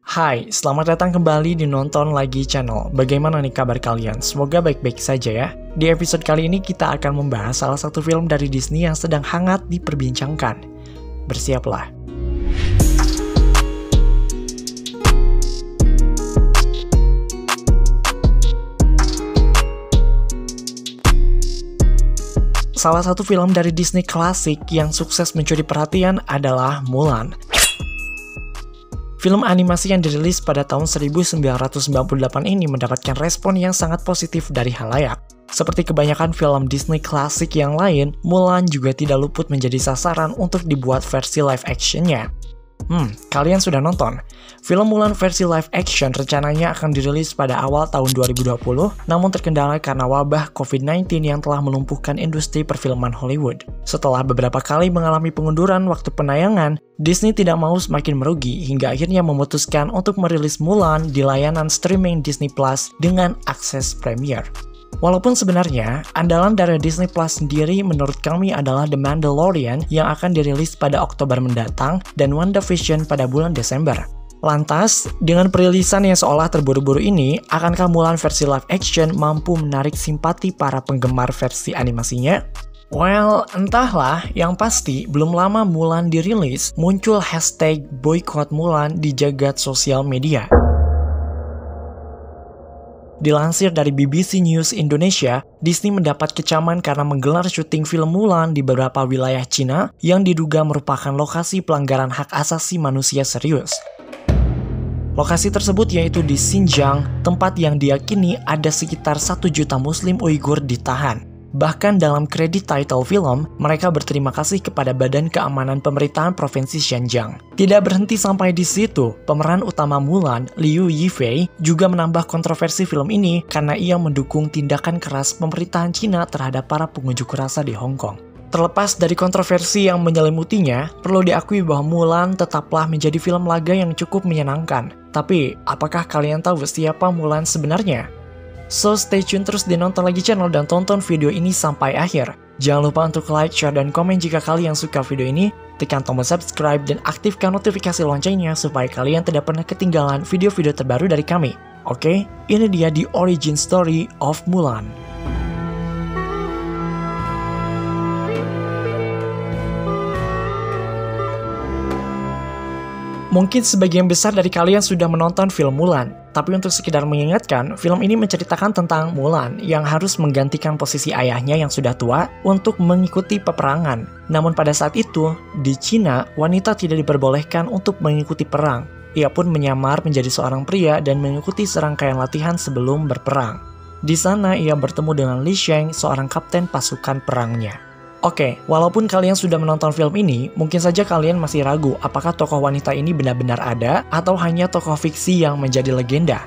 Hai, selamat datang kembali di Nonton Lagi Channel. Bagaimana nih kabar kalian? Semoga baik-baik saja ya. Di episode kali ini kita akan membahas salah satu film dari Disney yang sedang hangat diperbincangkan. Bersiaplah. Salah satu film dari Disney klasik yang sukses mencuri perhatian adalah Mulan. Film animasi yang dirilis pada tahun 1998 ini mendapatkan respon yang sangat positif dari halayak. Seperti kebanyakan film Disney klasik yang lain, Mulan juga tidak luput menjadi sasaran untuk dibuat versi live action-nya. Kalian sudah nonton? Film Mulan versi live action rencananya akan dirilis pada awal tahun 2020, namun terkendala karena wabah COVID-19 yang telah melumpuhkan industri perfilman Hollywood. Setelah beberapa kali mengalami pengunduran waktu penayangan, Disney tidak mau semakin merugi hingga akhirnya memutuskan untuk merilis Mulan di layanan streaming Disney Plus dengan akses premier. Walaupun sebenarnya, andalan dari Disney Plus sendiri menurut kami adalah The Mandalorian yang akan dirilis pada Oktober mendatang dan WandaVision pada bulan Desember. Lantas, dengan perilisan yang seolah terburu-buru ini, akankah Mulan versi live action mampu menarik simpati para penggemar versi animasinya? Well, entahlah, yang pasti belum lama Mulan dirilis, muncul hashtag boycott Mulan di jagat sosial media. Dilansir dari BBC News Indonesia, Disney mendapat kecaman karena menggelar syuting film Mulan di beberapa wilayah Cina yang diduga merupakan lokasi pelanggaran hak asasi manusia serius. Lokasi tersebut yaitu di Xinjiang, tempat yang diyakini ada sekitar 1 juta Muslim Uighur ditahan. Bahkan dalam kredit title film, mereka berterima kasih kepada Badan Keamanan Pemerintahan Provinsi Xinjiang. Tidak berhenti sampai di situ, pemeran utama Mulan, Liu Yifei, juga menambah kontroversi film ini karena ia mendukung tindakan keras pemerintahan Cina terhadap para pengunjuk rasa di Hong Kong. Terlepas dari kontroversi yang menyelimutinya, perlu diakui bahwa Mulan tetaplah menjadi film laga yang cukup menyenangkan. Tapi, apakah kalian tahu siapa Mulan sebenarnya? So, stay tune terus di Nonton Lagi Channel dan tonton video ini sampai akhir. Jangan lupa untuk like, share, dan komen jika kalian suka video ini. Tekan tombol subscribe dan aktifkan notifikasi loncengnya supaya kalian tidak pernah ketinggalan video-video terbaru dari kami. Oke, ini dia The Origin Story of Mulan. Mungkin sebagian besar dari kalian sudah menonton film Mulan, tapi untuk sekedar mengingatkan, film ini menceritakan tentang Mulan yang harus menggantikan posisi ayahnya yang sudah tua untuk mengikuti peperangan. Namun pada saat itu, di Cina, wanita tidak diperbolehkan untuk mengikuti perang. Ia pun menyamar menjadi seorang pria dan mengikuti serangkaian latihan sebelum berperang. Di sana ia bertemu dengan Li Sheng, seorang kapten pasukan perangnya. Oke, walaupun kalian sudah menonton film ini, mungkin saja kalian masih ragu apakah tokoh wanita ini benar-benar ada atau hanya tokoh fiksi yang menjadi legenda.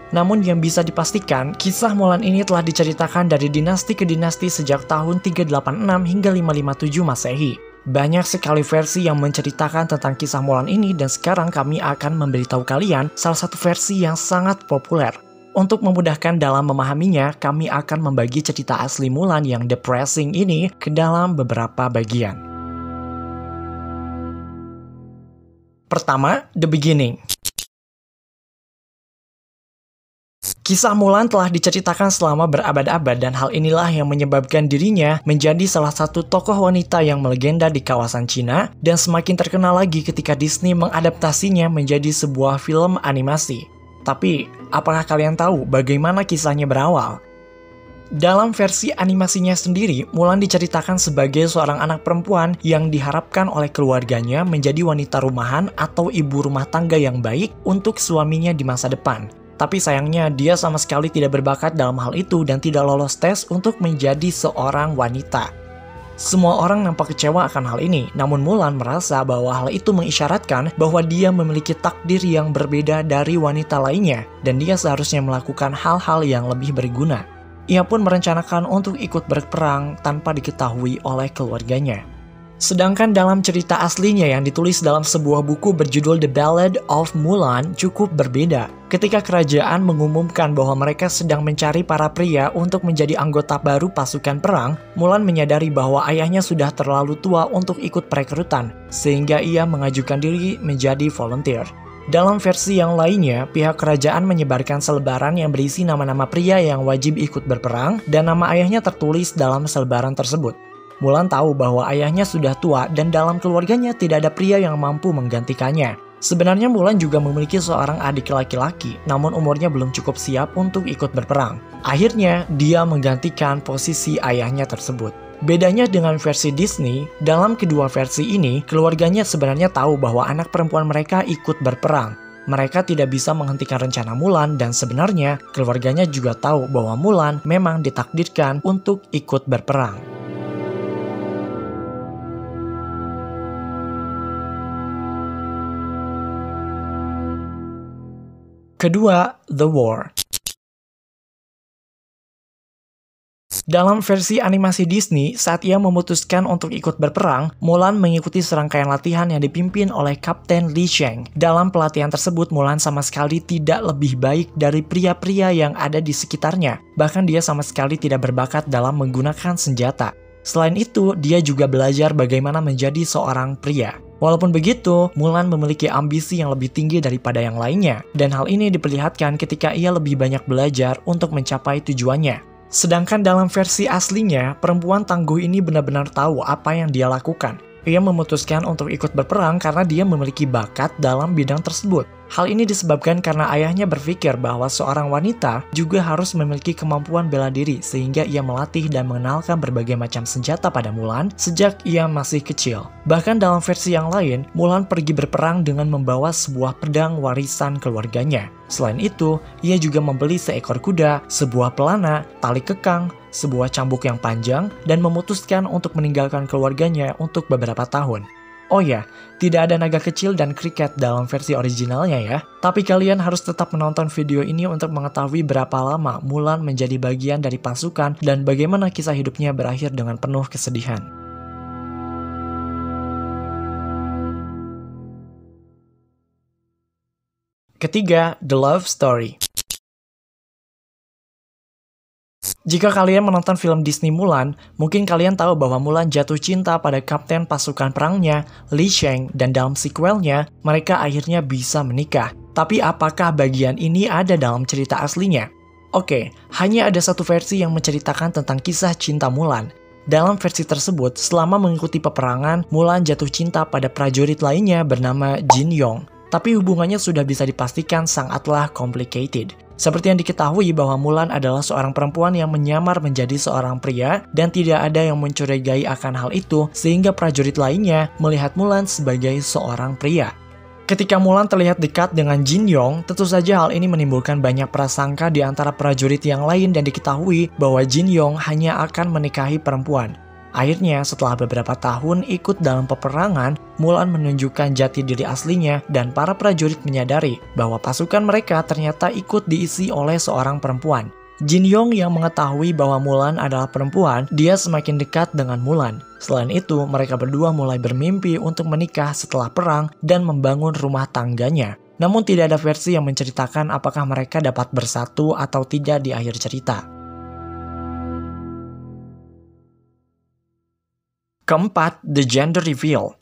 Namun yang bisa dipastikan, kisah Mulan ini telah diceritakan dari dinasti ke dinasti sejak tahun 386 hingga 557 Masehi. Banyak sekali versi yang menceritakan tentang kisah Mulan ini dan sekarang kami akan memberitahu kalian salah satu versi yang sangat populer. Untuk memudahkan dalam memahaminya, kami akan membagi cerita asli Mulan yang depressing ini ke dalam beberapa bagian. Pertama, the beginning. Kisah Mulan telah diceritakan selama berabad-abad dan hal inilah yang menyebabkan dirinya menjadi salah satu tokoh wanita yang melegenda di kawasan Cina dan semakin terkenal lagi ketika Disney mengadaptasinya menjadi sebuah film animasi. Tapi, apakah kalian tahu bagaimana kisahnya berawal? Dalam versi animasinya sendiri, Mulan diceritakan sebagai seorang anak perempuan yang diharapkan oleh keluarganya menjadi wanita rumahan atau ibu rumah tangga yang baik untuk suaminya di masa depan. Tapi sayangnya dia sama sekali tidak berbakat dalam hal itu dan tidak lolos tes untuk menjadi seorang wanita. Semua orang nampak kecewa akan hal ini, namun Mulan merasa bahwa hal itu mengisyaratkan bahwa dia memiliki takdir yang berbeda dari wanita lainnya, dan dia seharusnya melakukan hal-hal yang lebih berguna. Ia pun merencanakan untuk ikut berperang tanpa diketahui oleh keluarganya. Sedangkan dalam cerita aslinya yang ditulis dalam sebuah buku berjudul The Ballad of Mulan cukup berbeda. Ketika kerajaan mengumumkan bahwa mereka sedang mencari para pria untuk menjadi anggota baru pasukan perang, Mulan menyadari bahwa ayahnya sudah terlalu tua untuk ikut perekrutan, sehingga ia mengajukan diri menjadi volunteer. Dalam versi yang lainnya, pihak kerajaan menyebarkan selebaran yang berisi nama-nama pria yang wajib ikut berperang dan nama ayahnya tertulis dalam selebaran tersebut. Mulan tahu bahwa ayahnya sudah tua dan dalam keluarganya tidak ada pria yang mampu menggantikannya. Sebenarnya Mulan juga memiliki seorang adik laki-laki, namun umurnya belum cukup siap untuk ikut berperang. Akhirnya, dia menggantikan posisi ayahnya tersebut. Bedanya dengan versi Disney, dalam kedua versi ini, keluarganya sebenarnya tahu bahwa anak perempuan mereka ikut berperang. Mereka tidak bisa menghentikan rencana Mulan dan sebenarnya keluarganya juga tahu bahwa Mulan memang ditakdirkan untuk ikut berperang. Kedua, The War. Dalam versi animasi Disney, saat ia memutuskan untuk ikut berperang, Mulan mengikuti serangkaian latihan yang dipimpin oleh Kapten Li Shang. Dalam pelatihan tersebut, Mulan sama sekali tidak lebih baik dari pria-pria yang ada di sekitarnya. Bahkan dia sama sekali tidak berbakat dalam menggunakan senjata. Selain itu, dia juga belajar bagaimana menjadi seorang pria. Walaupun begitu, Mulan memiliki ambisi yang lebih tinggi daripada yang lainnya. Dan hal ini diperlihatkan ketika ia lebih banyak belajar untuk mencapai tujuannya. Sedangkan dalam versi aslinya, perempuan tangguh ini benar-benar tahu apa yang dia lakukan. Ia memutuskan untuk ikut berperang karena dia memiliki bakat dalam bidang tersebut. Hal ini disebabkan karena ayahnya berpikir bahwa seorang wanita juga harus memiliki kemampuan bela diri sehingga ia melatih dan mengenalkan berbagai macam senjata pada Mulan sejak ia masih kecil. Bahkan dalam versi yang lain, Mulan pergi berperang dengan membawa sebuah pedang warisan keluarganya. Selain itu, ia juga membeli seekor kuda, sebuah pelana, tali kekang, sebuah cambuk yang panjang, dan memutuskan untuk meninggalkan keluarganya untuk beberapa tahun. Oh ya, tidak ada naga kecil dan kriket dalam versi originalnya ya. Tapi kalian harus tetap menonton video ini untuk mengetahui berapa lama Mulan menjadi bagian dari pasukan dan bagaimana kisah hidupnya berakhir dengan penuh kesedihan. Ketiga, The Love Story. Jika kalian menonton film Disney Mulan, mungkin kalian tahu bahwa Mulan jatuh cinta pada kapten pasukan perangnya, Li Shang, dan dalam sequelnya, mereka akhirnya bisa menikah. Tapi apakah bagian ini ada dalam cerita aslinya? Oke, hanya ada satu versi yang menceritakan tentang kisah cinta Mulan. Dalam versi tersebut, selama mengikuti peperangan, Mulan jatuh cinta pada prajurit lainnya bernama Jin Yong. Tapi hubungannya sudah bisa dipastikan sangatlah complicated. Seperti yang diketahui bahwa Mulan adalah seorang perempuan yang menyamar menjadi seorang pria dan tidak ada yang mencurigai akan hal itu sehingga prajurit lainnya melihat Mulan sebagai seorang pria. Ketika Mulan terlihat dekat dengan Jin Yong, tentu saja hal ini menimbulkan banyak prasangka di antara prajurit yang lain dan diketahui bahwa Jin Yong hanya akan menikahi perempuan. Akhirnya, setelah beberapa tahun ikut dalam peperangan, Mulan menunjukkan jati diri aslinya dan para prajurit menyadari bahwa pasukan mereka ternyata ikut diisi oleh seorang perempuan. Jin Yong yang mengetahui bahwa Mulan adalah perempuan, dia semakin dekat dengan Mulan. Selain itu, mereka berdua mulai bermimpi untuk menikah setelah perang dan membangun rumah tangganya. Namun tidak ada versi yang menceritakan apakah mereka dapat bersatu atau tidak di akhir cerita. Keempat, The Gender Reveal.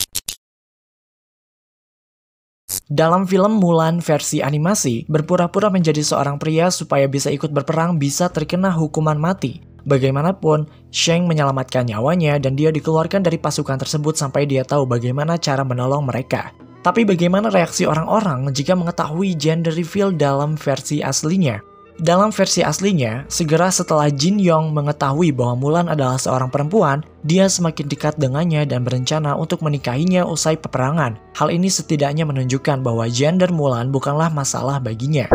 Dalam film Mulan versi animasi, berpura-pura menjadi seorang pria supaya bisa ikut berperang bisa terkena hukuman mati. Bagaimanapun, Shang menyelamatkan nyawanya dan dia dikeluarkan dari pasukan tersebut sampai dia tahu bagaimana cara menolong mereka. Tapi bagaimana reaksi orang-orang jika mengetahui gender reveal dalam versi aslinya? Dalam versi aslinya, segera setelah Jin Yong mengetahui bahwa Mulan adalah seorang perempuan, dia semakin dekat dengannya dan berencana untuk menikahinya usai peperangan. Hal ini setidaknya menunjukkan bahwa gender Mulan bukanlah masalah baginya.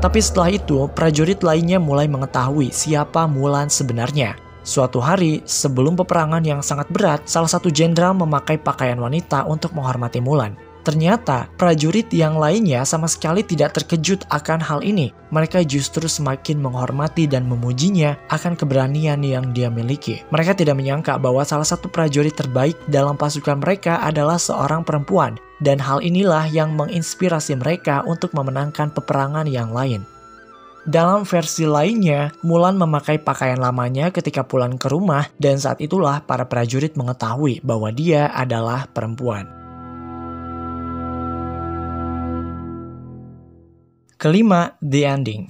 Tapi setelah itu, prajurit lainnya mulai mengetahui siapa Mulan sebenarnya. Suatu hari, sebelum peperangan yang sangat berat, salah satu jenderal memakai pakaian wanita untuk menghormati Mulan. Ternyata, prajurit yang lainnya sama sekali tidak terkejut akan hal ini. Mereka justru semakin menghormati dan memujinya akan keberanian yang dia miliki. Mereka tidak menyangka bahwa salah satu prajurit terbaik dalam pasukan mereka adalah seorang perempuan. Dan hal inilah yang menginspirasi mereka untuk memenangkan peperangan yang lain. Dalam versi lainnya, Mulan memakai pakaian lamanya ketika pulang ke rumah dan saat itulah para prajurit mengetahui bahwa dia adalah perempuan. Kelima, The Ending.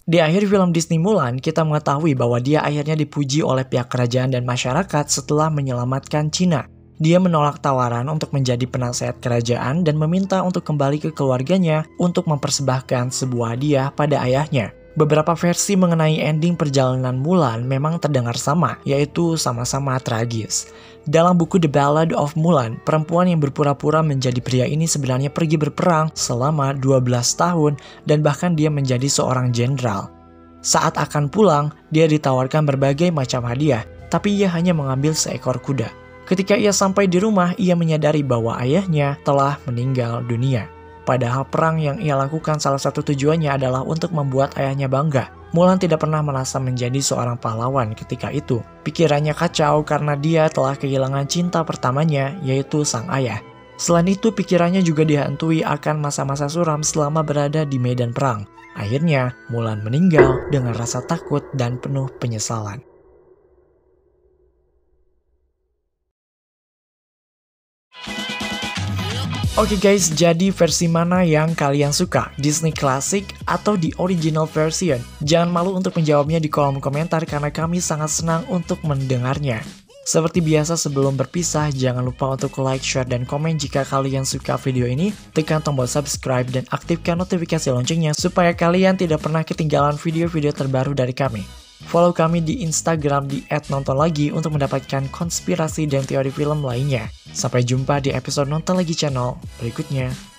Di akhir film Disney Mulan, kita mengetahui bahwa dia akhirnya dipuji oleh pihak kerajaan dan masyarakat setelah menyelamatkan China. Dia menolak tawaran untuk menjadi penasehat kerajaan dan meminta untuk kembali ke keluarganya untuk mempersembahkan sebuah hadiah pada ayahnya. Beberapa versi mengenai ending perjalanan Mulan memang terdengar sama, yaitu sama-sama tragis. Dalam buku The Ballad of Mulan, perempuan yang berpura-pura menjadi pria ini sebenarnya pergi berperang selama 12 tahun dan bahkan dia menjadi seorang jenderal. Saat akan pulang, dia ditawarkan berbagai macam hadiah, tapi ia hanya mengambil seekor kuda. Ketika ia sampai di rumah, ia menyadari bahwa ayahnya telah meninggal dunia. Padahal perang yang ia lakukan salah satu tujuannya adalah untuk membuat ayahnya bangga. Mulan tidak pernah merasa menjadi seorang pahlawan ketika itu. Pikirannya kacau karena dia telah kehilangan cinta pertamanya, yaitu sang ayah. Selain itu, pikirannya juga dihantui akan masa-masa suram selama berada di medan perang. Akhirnya, Mulan meninggal dengan rasa takut dan penuh penyesalan. Oke guys, jadi versi mana yang kalian suka? Disney Classic atau the original version? Jangan malu untuk menjawabnya di kolom komentar karena kami sangat senang untuk mendengarnya. Seperti biasa sebelum berpisah, jangan lupa untuk like, share, dan komen jika kalian suka video ini. Tekan tombol subscribe dan aktifkan notifikasi loncengnya supaya kalian tidak pernah ketinggalan video-video terbaru dari kami. Follow kami di Instagram di @nontonlagi untuk mendapatkan konspirasi dan teori film lainnya. Sampai jumpa di episode Nonton Lagi channel berikutnya.